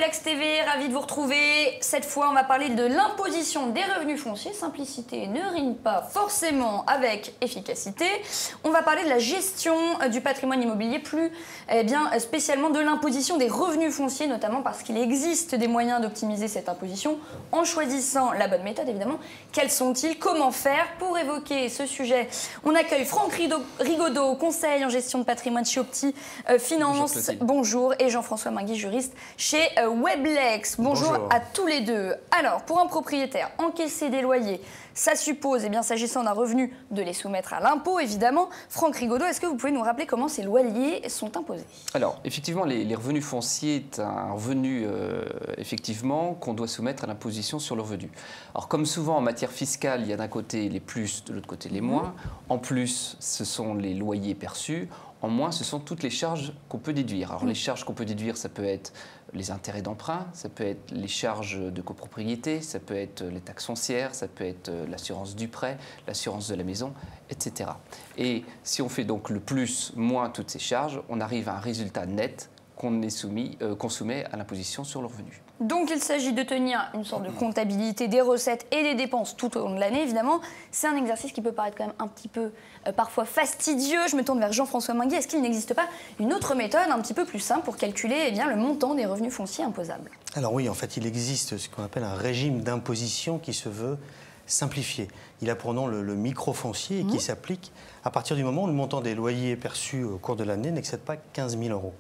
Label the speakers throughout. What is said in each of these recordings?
Speaker 1: Weblex TV, ravi de vous retrouver. Cette fois, on va parler de l'imposition des revenus fonciers. Simplicité ne rime pas forcément avec efficacité. On va parler de la gestion du patrimoine immobilier, plus spécialement de l'imposition des revenus fonciers, notamment parce qu'il existe des moyens d'optimiser cette imposition en choisissant la bonne méthode, évidemment. Quels sont-ils? Comment faire? Pour évoquer ce sujet, on accueille Franck Rigaudot, conseil en gestion de patrimoine chez Opti Finance. Bonjour. Et Jean-François Minguy, juriste chez Weblex. Bonjour à tous les deux. Alors, pour un propriétaire, encaisser des loyers, ça suppose, s'agissant d'un revenu, de les soumettre à l'impôt, évidemment. Franck Rigaudot, est-ce que vous pouvez nous rappeler comment ces loyers sont imposés?
Speaker 2: Alors, effectivement, les revenus fonciers est un revenu, effectivement, qu'on doit soumettre à l'imposition sur le revenu. Alors, comme souvent en matière fiscale, il y a d'un côté les plus, de l'autre côté les moins. En plus, ce sont les loyers perçus. En moins, ce sont toutes les charges qu'on peut déduire. Alors, les charges qu'on peut déduire, ça peut être les intérêts d'emprunt, ça peut être les charges de copropriété, ça peut être les taxes foncières, ça peut être l'assurance du prêt, l'assurance de la maison, etc. Et si on fait donc le plus moins toutes ces charges, on arrive à un résultat net qu'on soumet à l'imposition sur le revenu.
Speaker 1: Donc il s'agit de tenir une sorte de comptabilité des recettes et des dépenses tout au long de l'année, évidemment. C'est un exercice qui peut paraître quand même un petit peu parfois fastidieux. Je me tourne vers Jean-François Minguy. Est-ce qu'il n'existe pas une autre méthode un petit peu plus simple pour calculer le montant des revenus fonciers imposables?
Speaker 3: Alors oui, en fait, il existe ce qu'on appelle un régime d'imposition qui se veut simplifié. Il a pour nom le microfoncier et qui s'applique à partir du moment où le montant des loyers perçus au cours de l'année n'excède pas 15 000 €.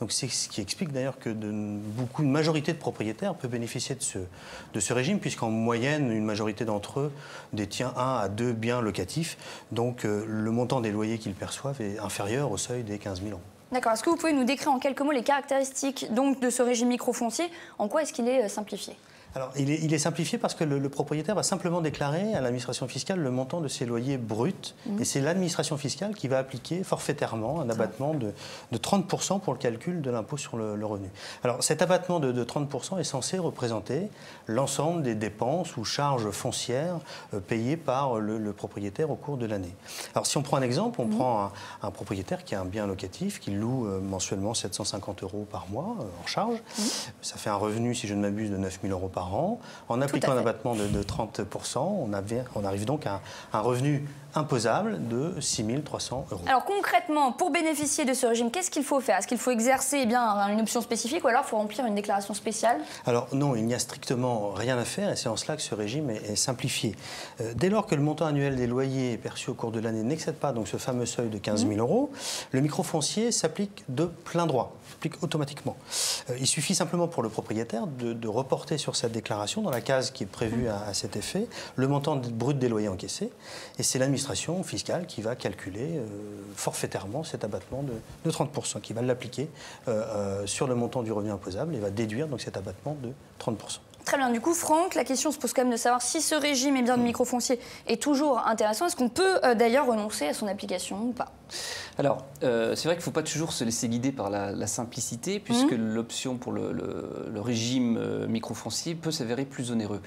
Speaker 3: Donc c'est ce qui explique d'ailleurs que une majorité de propriétaires peut bénéficier de ce régime, puisqu'en moyenne, une majorité d'entre eux détient 1 à 2 biens locatifs. Donc le montant des loyers qu'ils perçoivent est inférieur au seuil des 15 000 €.
Speaker 1: D'accord. Est-ce que vous pouvez nous décrire en quelques mots les caractéristiques donc, de ce régime microfoncier? En quoi est-ce qu'il est simplifié?
Speaker 3: Alors, il est simplifié parce que le propriétaire va simplement déclarer à l'administration fiscale le montant de ses loyers bruts. Et c'est l'administration fiscale qui va appliquer forfaitairement un abattement de 30% pour le calcul de l'impôt sur le revenu. Alors, cet abattement de 30% est censé représenter l'ensemble des dépenses ou charges foncières payées par le propriétaire au cours de l'année. Alors, si on prend un exemple, on prend un propriétaire qui a un bien locatif, qui loue mensuellement 750 € par mois en charge. Ça fait un revenu, si je ne m'abuse, de 9 000 € par an. En appliquant un abattement de 30%, on arrive donc à un revenu imposable de 6 300 €.
Speaker 1: Alors concrètement, pour bénéficier de ce régime, qu'est-ce qu'il faut faire? Est-ce qu'il faut exercer une option spécifique ou alors il faut remplir une déclaration spéciale?
Speaker 3: Alors non, il n'y a strictement rien à faire et c'est en cela que ce régime est simplifié. Dès lors que le montant annuel des loyers perçus au cours de l'année n'excède pas donc ce fameux seuil de 15 000 €, le microfoncier s'applique de plein droit, s'applique automatiquement. Il suffit simplement pour le propriétaire de reporter sur sa déclaration, dans la case qui est prévue à cet effet, le montant brut des loyers encaissés et c'est l'administration fiscale qui va calculer forfaitairement cet abattement de 30%, qui va l'appliquer sur le montant du revenu imposable et va déduire donc cet abattement de 30%.
Speaker 1: Très bien. Du coup, Franck, la question se pose quand même de savoir si ce régime de microfoncier est toujours intéressant. Est-ce qu'on peut d'ailleurs renoncer à son application ou pas?
Speaker 2: Alors, c'est vrai qu'il ne faut pas toujours se laisser guider par la simplicité, puisque l'option pour le régime microfoncier peut s'avérer plus onéreux.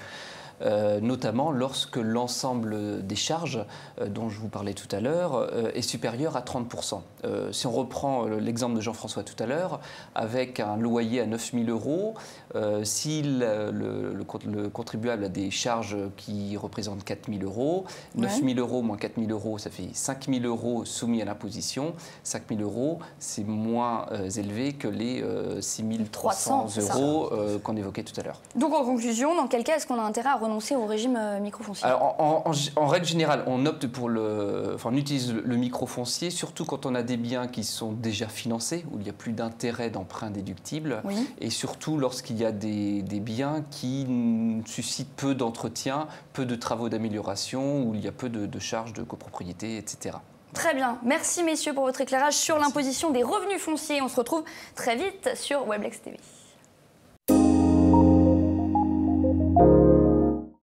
Speaker 2: Notamment lorsque l'ensemble des charges dont je vous parlais tout à l'heure est supérieur à 30%. Si on reprend l'exemple de Jean-François tout à l'heure, avec un loyer à 9 000 €, si le contribuable a des charges qui représentent 4 000 €, 9 000 € moins 4 000 €, ça fait 5 000 € soumis à l'imposition. 5 000 €, c'est moins élevé que les 6 300 € qu'on évoquait tout à l'heure.
Speaker 1: Donc en conclusion, dans quel cas est-ce qu'on a intérêt à renoncer au régime microfoncier?
Speaker 2: Alors, en règle générale, on opte on utilise le microfoncier, surtout quand on a des biens qui sont déjà financés, où il n'y a plus d'intérêt d'emprunt déductible, et surtout lorsqu'il y a des biens qui suscitent peu d'entretien, peu de travaux d'amélioration, où il y a peu de charges de copropriété, etc.
Speaker 1: Très bien. Merci messieurs pour votre éclairage sur l'imposition des revenus fonciers. On se retrouve très vite sur Weblex TV.